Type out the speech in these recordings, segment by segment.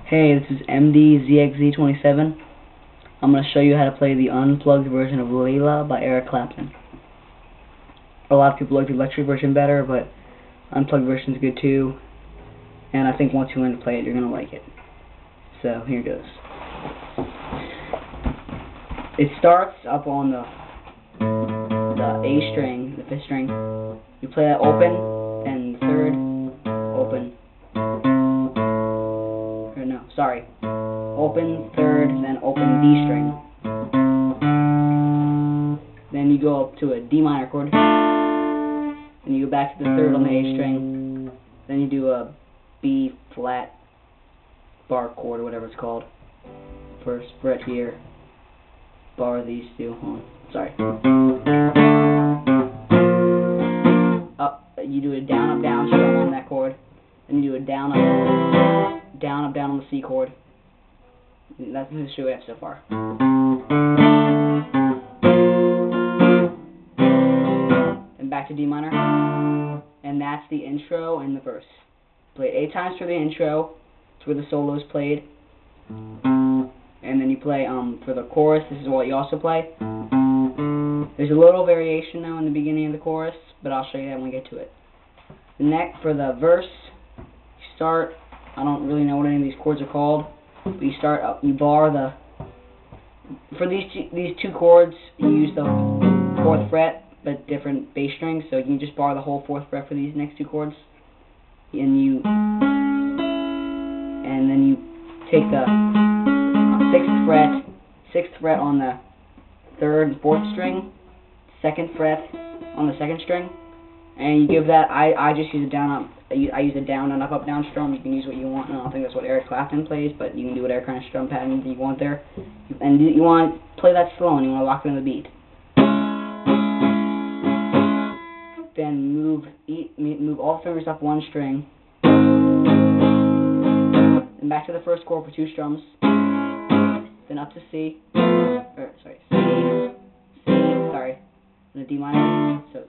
Hey, this is MDZXZ27. I'm going to show you how to play the unplugged version of Layla by CLapton. A lot of people like the electric version better, but unplugged version is good too. And I think once you learn to play it, you're going to like it. So, here goes. It starts up on the A string, the 5th string. You play that open, and 3rd, open. Sorry, open 3rd, then open D string. Then you go up to a D minor chord. Then you go back to the 3rd on the A string. Then you do a B flat bar chord or whatever it's called. First fret here. Bar these two. Sorry. Up. You do a down up down strum on that chord. Then you do a down up down on the C chord. That's the show we have so far. And back to D minor. And that's the intro and the verse. Play it 8 times for the intro. It's where the solo is played. And then you play for the chorus. This is what you also play. There's a little variation though in the beginning of the chorus, but I'll show you that when we get to it. Next, for the verse, you start. I don't really know what any of these chords are called, but you start up. You bar the. For these two chords, you use the 4th fret, but different bass strings. So you can just bar the whole 4th fret for these next 2 chords, and then you take the 6th fret on the 3rd and 4th string, 2nd fret on the 2nd string, and you give that. I just use a down up. I use a down and up down strum. You can use what you want. I don't think that's what CLapton plays, but you can do whatever kind of strum pattern you want there. And you want to play that slow, and you want to lock in the beat. Then move all fingers up 1 string, and back to the first chord for 2 strums. Then up to C, and the D minor. So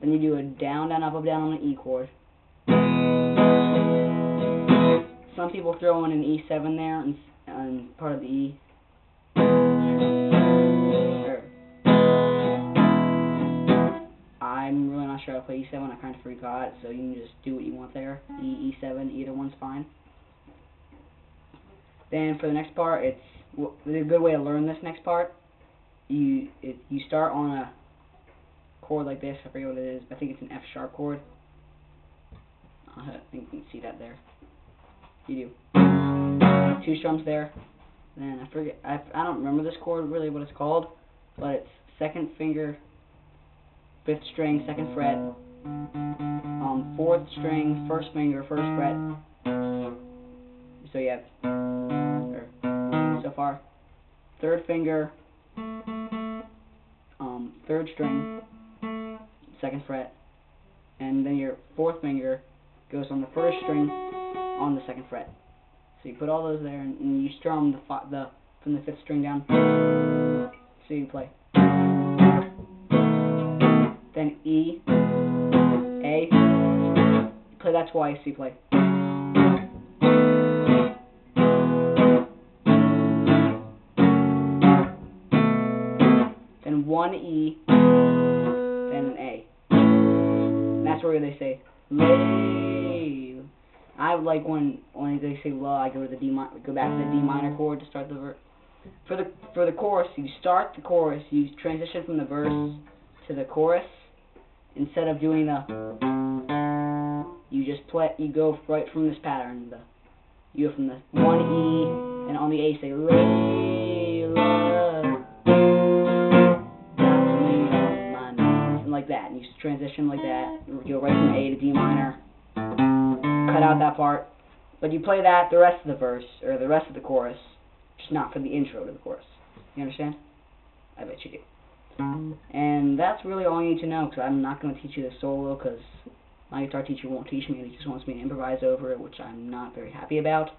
then you do a down, down, up, down on the E chord. Some people throw in an E7 there and part of the E. I'm really not sure how to play E7. I kind of forgot, so you can just do what you want there. E, E7, either one's fine. Then for the next part, it's a good way to learn this next part. You start on a chord like this. I forget what it is, but I think it's an F sharp chord. I think you can see that there. You do 2 strums there. Then I forget. I don't remember this chord really what it's called, but it's 2nd finger, 5th string, 2nd fret, 4th string, 1st finger, 1st fret. So you have so far 3rd finger, 3rd string, 2nd fret, and then your 4th finger goes on the 1st string on the 2nd fret. So you put all those there, and you strum from the 5th string down. So you play. Then E, A, you play that twice. So you play. Then 1 E, then an A. And that's where they say lay. I like when they say la, I go to the go back to the D minor chord to start the verse. For the chorus, you start the chorus, you transition from the verse to the chorus. Instead of doing you just play. You go right from this pattern. You go from the 1 E, and on the A say Layla. Like that, and you transition like that. You go right from A to D minor. Cut out that part, but you play that the rest of the verse or the rest of the chorus, just not for the intro to the chorus. You understand? I bet you do. And that's really all you need to know, because I'm not going to teach you the solo, because my guitar teacher won't teach me. He just wants me to improvise over it, which I'm not very happy about.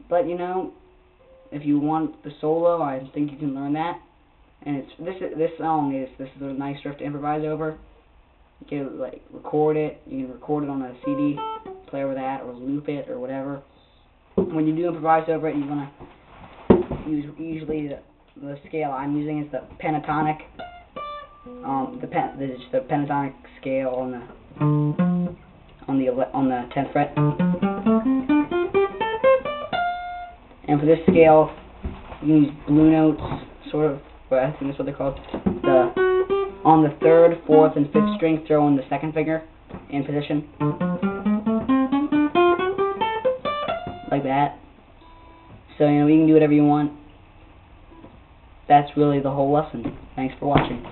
But you know, if you want the solo, I think you can learn that. And this song is a nice riff to improvise over. You can record it. You can record it on a CD, play over that or loop it or whatever. When you do improvise over it, you want to use usually the scale I'm using is the pentatonic. The pentatonic scale on the 10th fret. And for this scale, you can use blue notes, sort of. But I think that's what they're called. On the 3rd, 4th, and 5th string, throw in the 2nd finger in position. Like that. So, you can do whatever you want. That's really the whole lesson. Thanks for watching.